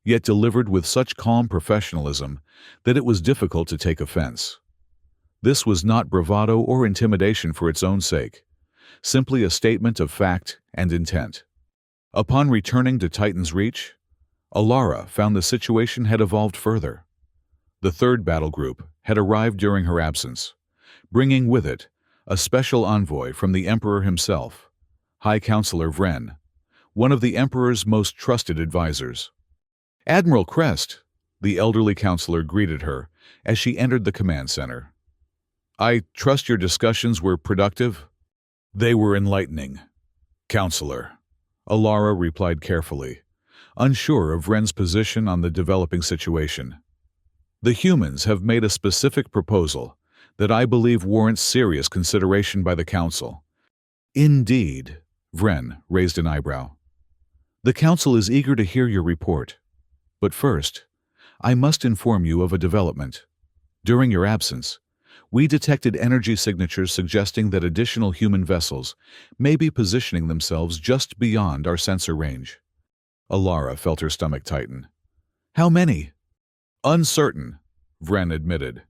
[SPEAKER 1] yet delivered with such calm professionalism that it was difficult to take offense. This was not bravado or intimidation for its own sake, simply a statement of fact and intent. Upon returning to Titan's Reach, Alara found the situation had evolved further. The third battle group had arrived during her absence, bringing with it a special envoy from the Emperor himself, High Counselor Vren, one of the Emperor's most trusted advisors. "Admiral Crest," the elderly counselor greeted her as she entered the command center. "I trust your discussions were productive?" "They were enlightening, Counselor," Alara replied carefully, unsure of Vren's position on the developing situation. "The humans have made a specific proposal that I believe warrants serious consideration by the Council." "Indeed," Vren raised an eyebrow. "The Council is eager to hear your report. But first, I must inform you of a development. During your absence, we detected energy signatures suggesting that additional human vessels may be positioning themselves just beyond our sensor range." Alara felt her stomach tighten. "How many?" "Uncertain," Vren admitted.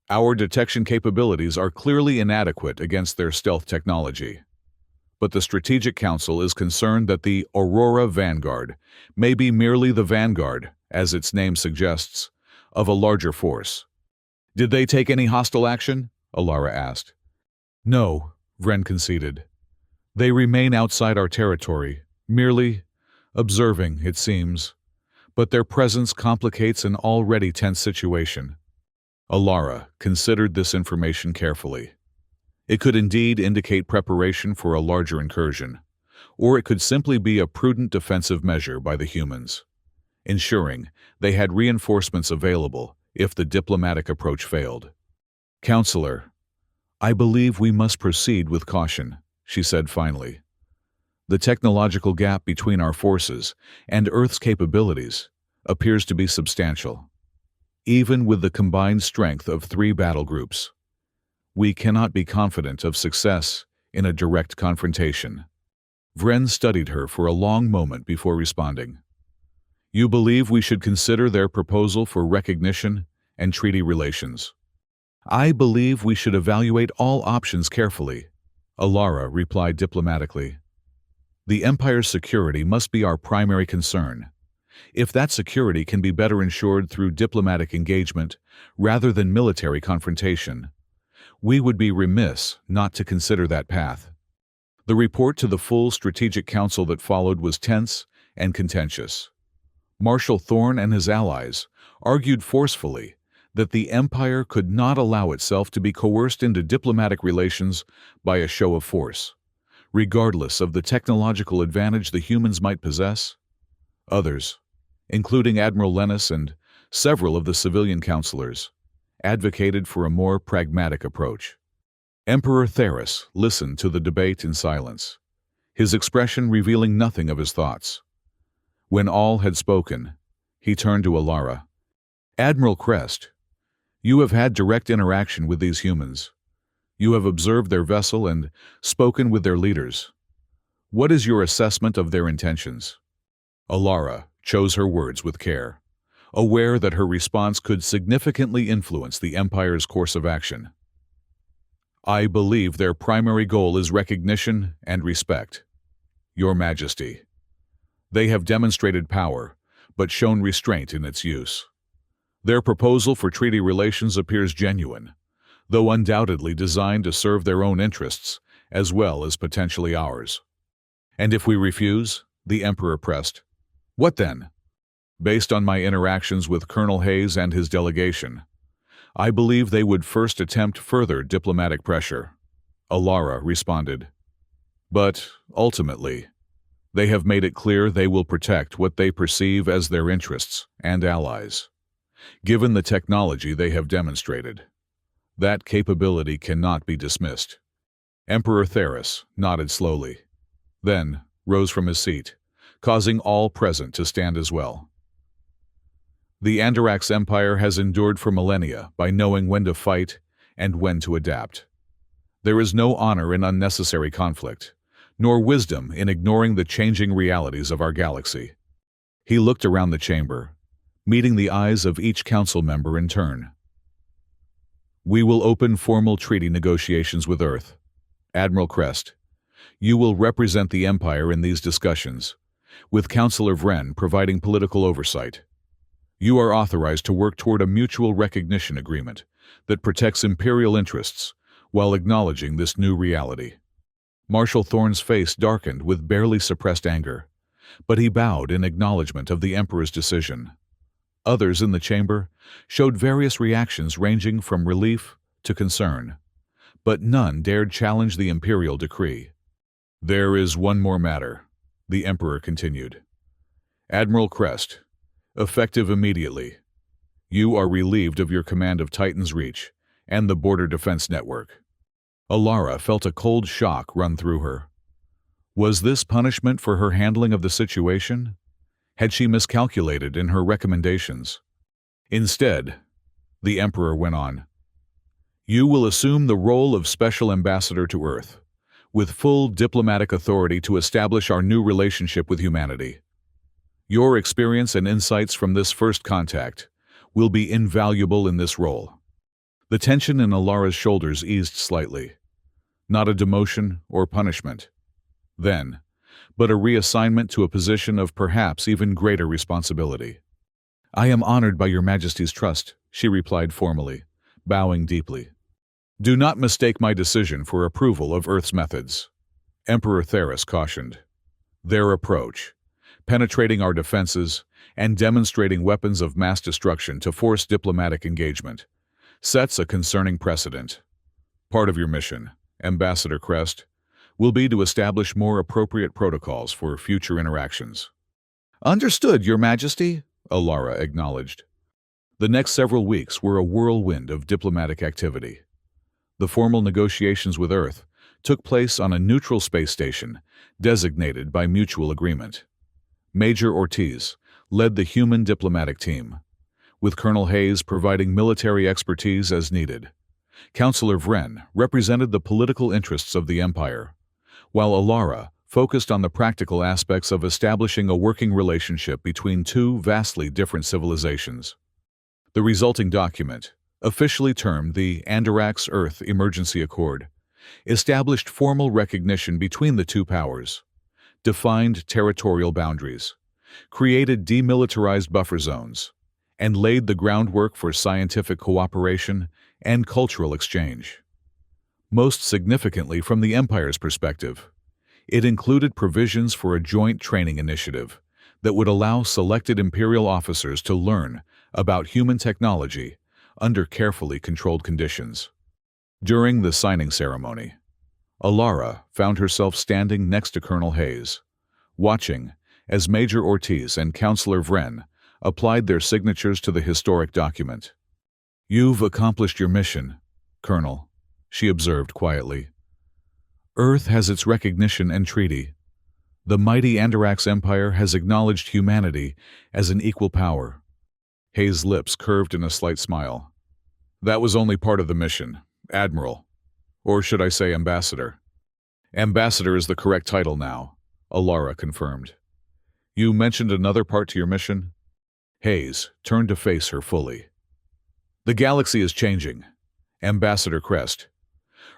[SPEAKER 1] "Our detection capabilities are clearly inadequate against their stealth technology. But the Strategic Council is concerned that the Aurora Vanguard may be merely the vanguard, as its name suggests, of a larger force." "Did they take any hostile action?" Alara asked. "No," Vren conceded. "They remain outside our territory, merely observing, it seems. But their presence complicates an already tense situation." Alara considered this information carefully. It could indeed indicate preparation for a larger incursion, or it could simply be a prudent defensive measure by the humans, ensuring they had reinforcements available if the diplomatic approach failed. "Counselor, I believe we must proceed with caution," she said finally. "The technological gap between our forces and Earth's capabilities appears to be substantial. Even with the combined strength of 3 battle groups, we cannot be confident of success in a direct confrontation." Vren studied her for a long moment before responding. "You believe we should consider their proposal for recognition and treaty relations?" "I believe we should evaluate all options carefully," Alara replied diplomatically. "The Empire's security must be our primary concern. If that security can be better ensured through diplomatic engagement rather than military confrontation, we would be remiss not to consider that path." The report to the full Strategic Council that followed was tense and contentious. Marshal Thorne and his allies argued forcefully that the Empire could not allow itself to be coerced into diplomatic relations by a show of force, regardless of the technological advantage the humans might possess. Others, including Admiral Lennis and several of the civilian counselors, advocated for a more pragmatic approach. Emperor Theros listened to the debate in silence, his expression revealing nothing of his thoughts. When all had spoken, he turned to Alara. "Admiral Crest, you have had direct interaction with these humans. You have observed their vessel and spoken with their leaders. What is your assessment of their intentions?" Alara chose her words with care, aware that her response could significantly influence the Empire's course of action. "I believe their primary goal is recognition and respect, Your Majesty. They have demonstrated power, but shown restraint in its use. Their proposal for treaty relations appears genuine, though undoubtedly designed to serve their own interests as well as potentially ours." "And if we refuse?" the Emperor pressed. "What then?" "Based on my interactions with Colonel Hayes and his delegation, I believe they would first attempt further diplomatic pressure," Alara responded. "But, ultimately, they have made it clear they will protect what they perceive as their interests and allies. Given the technology they have demonstrated, that capability cannot be dismissed." Emperor Theros nodded slowly, then rose from his seat, causing all present to stand as well. "The Andarax Empire has endured for millennia by knowing when to fight and when to adapt. There is no honor in unnecessary conflict, nor wisdom in ignoring the changing realities of our galaxy." He looked around the chamber, meeting the eyes of each council member in turn. "We will open formal treaty negotiations with Earth. Admiral Crest, you will represent the Empire in these discussions, with Councillor Vren providing political oversight. You are authorized to work toward a mutual recognition agreement that protects Imperial interests while acknowledging this new reality." Marshal Thorne's face darkened with barely suppressed anger, but he bowed in acknowledgement of the Emperor's decision. Others in the chamber showed various reactions ranging from relief to concern, but none dared challenge the Imperial decree. "There is one more matter," the Emperor continued. "Admiral Crest, effective immediately, you are relieved of your command of Titan's Reach and the Border Defense Network." Alara felt a cold shock run through her. Was this punishment for her handling of the situation? Had she miscalculated in her recommendations? "Instead," the Emperor went on, "you will assume the role of Special Ambassador to Earth, with full diplomatic authority to establish our new relationship with humanity. Your experience and insights from this first contact will be invaluable in this role." The tension in Alara's shoulders eased slightly. Not a demotion or punishment, then, but a reassignment to a position of perhaps even greater responsibility. "I am honored by Your Majesty's trust," she replied formally, bowing deeply. "Do not mistake my decision for approval of Earth's methods," Emperor Theros cautioned. "Their approach, penetrating our defenses and demonstrating weapons of mass destruction to force diplomatic engagement, sets a concerning precedent. Part of your mission, Ambassador Crest, will be to establish more appropriate protocols for future interactions." "Understood, Your Majesty," Alara acknowledged. The next several weeks were a whirlwind of diplomatic activity. The formal negotiations with Earth took place on a neutral space station designated by mutual agreement. Major Ortiz led the human diplomatic team, with Colonel Hayes providing military expertise as needed. Councillor Vren represented the political interests of the Empire, while Alara focused on the practical aspects of establishing a working relationship between two vastly different civilizations. The resulting document, officially termed the Andarax Earth Emergency Accord, established formal recognition between the two powers, defined territorial boundaries, created demilitarized buffer zones, and laid the groundwork for scientific cooperation and cultural exchange. Most significantly from the Empire's perspective, it included provisions for a joint training initiative that would allow selected Imperial officers to learn about human technology under carefully controlled conditions. During the signing ceremony, Alara found herself standing next to Colonel Hayes, watching as Major Ortiz and Counselor Vren applied their signatures to the historic document. "You've accomplished your mission, Colonel," she observed quietly. "Earth has its recognition and treaty. The mighty Andarax Empire has acknowledged humanity as an equal power." Hayes' lips curved in a slight smile. "That was only part of the mission, Admiral. Or should I say Ambassador?" "Ambassador is the correct title now," Alara confirmed. "You mentioned another part to your mission?" Hayes turned to face her fully. "The galaxy is changing, Ambassador Crest.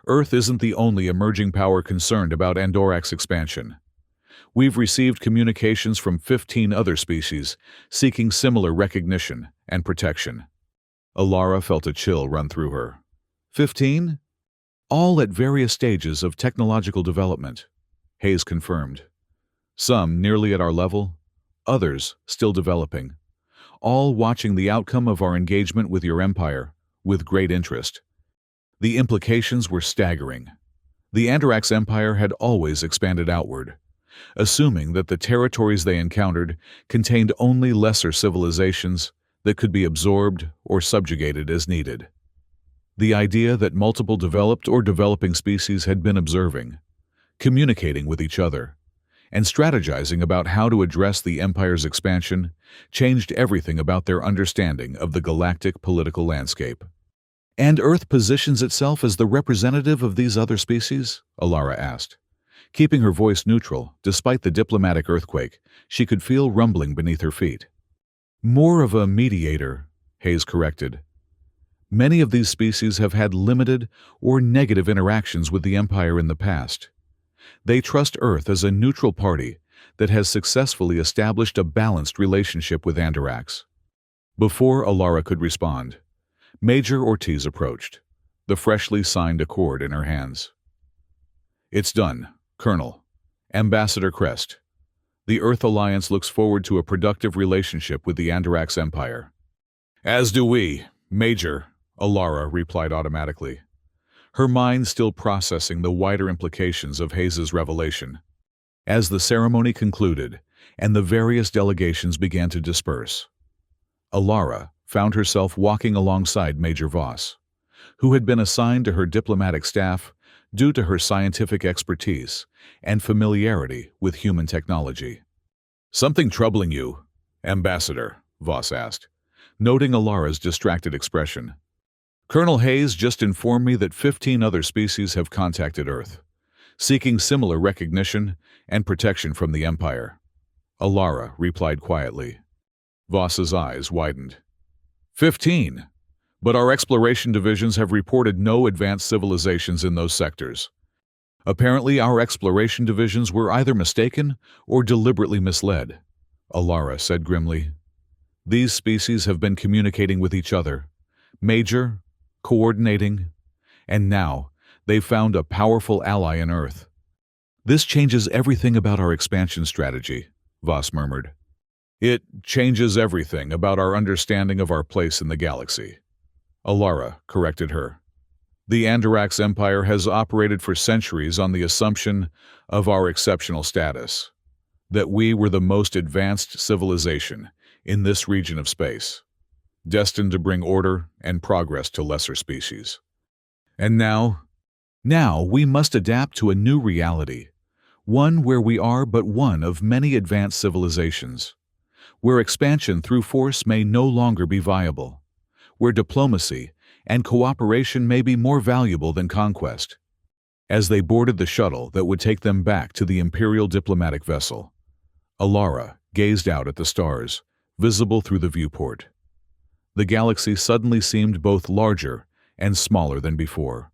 [SPEAKER 1] Earth isn't the only emerging power concerned about Andorrak's expansion. We've received communications from 15 other species seeking similar recognition and protection." Alara felt a chill run through her. 15? All at various stages of technological development, Hayes confirmed. Some nearly at our level, others still developing. All watching the outcome of our engagement with your empire with great interest. The implications were staggering. The Andarax Empire had always expanded outward, assuming that the territories they encountered contained only lesser civilizations that could be absorbed or subjugated as needed. The idea that multiple developed or developing species had been observing, communicating with each other, and strategizing about how to address the Empire's expansion changed everything about their understanding of the galactic political landscape. "And Earth positions itself as the representative of these other species?" Alara asked. Keeping her voice neutral, despite the diplomatic earthquake, she could feel rumbling beneath her feet. "More of a mediator," Hayes corrected. "Many of these species have had limited or negative interactions with the Empire in the past. They trust Earth as a neutral party that has successfully established a balanced relationship with Andarax." Before Alara could respond, Major Ortiz approached, the freshly signed accord in her hands. "It's done, Colonel. Ambassador Crest. The Earth Alliance looks forward to a productive relationship with the Andarax Empire." "As do we, Major," Alara replied automatically, her mind still processing the wider implications of Hayes' revelation. As the ceremony concluded and the various delegations began to disperse, Alara found herself walking alongside Major Voss, who had been assigned to her diplomatic staff due to her scientific expertise and familiarity with human technology. "Something troubling you, Ambassador?" Voss asked, noting Alara's distracted expression. "Colonel Hayes just informed me that 15 other species have contacted Earth, seeking similar recognition and protection from the Empire." Alara replied quietly. Voss's eyes widened. 15? But our exploration divisions have reported no advanced civilizations in those sectors. Apparently, our exploration divisions were either mistaken or deliberately misled, Alara said grimly. "These species have been communicating with each other, Major, coordinating, and now they've found a powerful ally in Earth. This changes everything about our expansion strategy," Voss murmured. "It changes everything about our understanding of our place in the galaxy," Alara corrected her. "The Andarax Empire has operated for centuries on the assumption of our exceptional status, that we were the most advanced civilization in this region of space, destined to bring order and progress to lesser species. And now we must adapt to a new reality, one where we are but one of many advanced civilizations, where expansion through force may no longer be viable, where diplomacy and cooperation may be more valuable than conquest." As they boarded the shuttle that would take them back to the Imperial diplomatic vessel, Alara gazed out at the stars, visible through the viewport. The galaxy suddenly seemed both larger and smaller than before.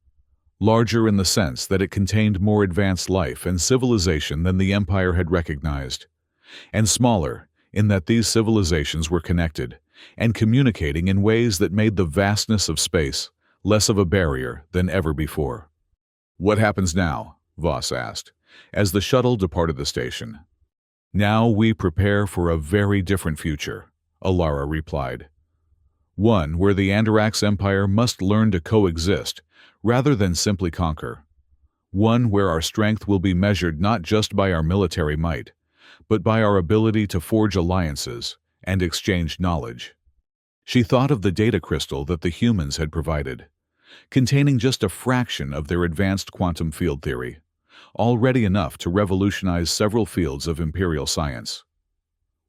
[SPEAKER 1] Larger in the sense that it contained more advanced life and civilization than the Empire had recognized, and smaller in that these civilizations were connected and communicating in ways that made the vastness of space less of a barrier than ever before. "What happens now?" Voss asked, as the shuttle departed the station. "Now we prepare for a very different future," Alara replied. One where the Andarax Empire must learn to coexist rather than simply conquer. One where our strength will be measured not just by our military might, but by our ability to forge alliances and exchange knowledge. She thought of the data crystal that the humans had provided, containing just a fraction of their advanced quantum field theory, already enough to revolutionize several fields of imperial science.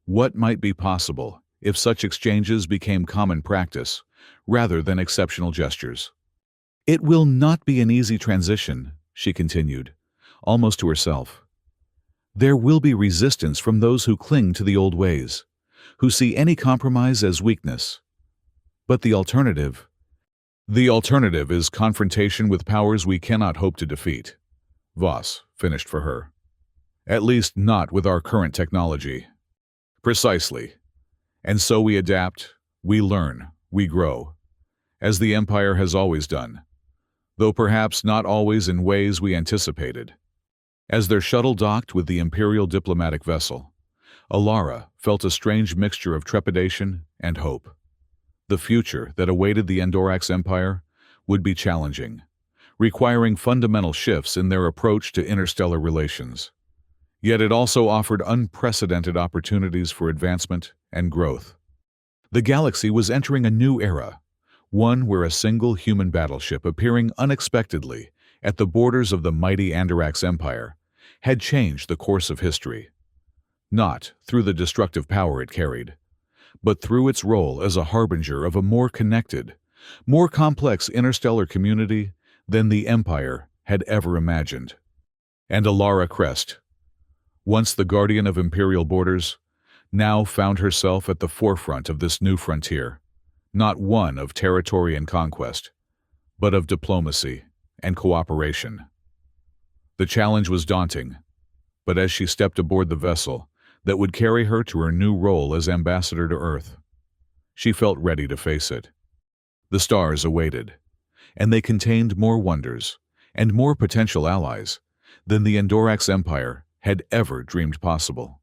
[SPEAKER 1] What might be possible if such exchanges became common practice rather than exceptional gestures? It will not be an easy transition, she continued, almost to herself. There will be resistance from those who cling to the old ways, who see any compromise as weakness. But the alternative? The alternative is confrontation with powers we cannot hope to defeat. Voss finished for her. At least not with our current technology. Precisely. And so we adapt, we learn, we grow, as the Empire has always done, though perhaps not always in ways we anticipated. As their shuttle docked with the Imperial diplomatic vessel, Alara felt a strange mixture of trepidation and hope. The future that awaited the Andarax Empire would be challenging, requiring fundamental shifts in their approach to interstellar relations. Yet it also offered unprecedented opportunities for advancement and growth. The galaxy was entering a new era, one where a single human battleship appearing unexpectedly at the borders of the mighty Andarax Empire had changed the course of history. Not through the destructive power it carried, but through its role as a harbinger of a more connected, more complex interstellar community than the Empire had ever imagined. And Alara Crest, once the guardian of imperial borders, now found herself at the forefront of this new frontier, not one of territory and conquest, but of diplomacy and cooperation. The challenge was daunting, but as she stepped aboard the vessel that would carry her to her new role as ambassador to Earth, she felt ready to face it. The stars awaited, and they contained more wonders and more potential allies than the Andarax Empire had ever dreamed possible.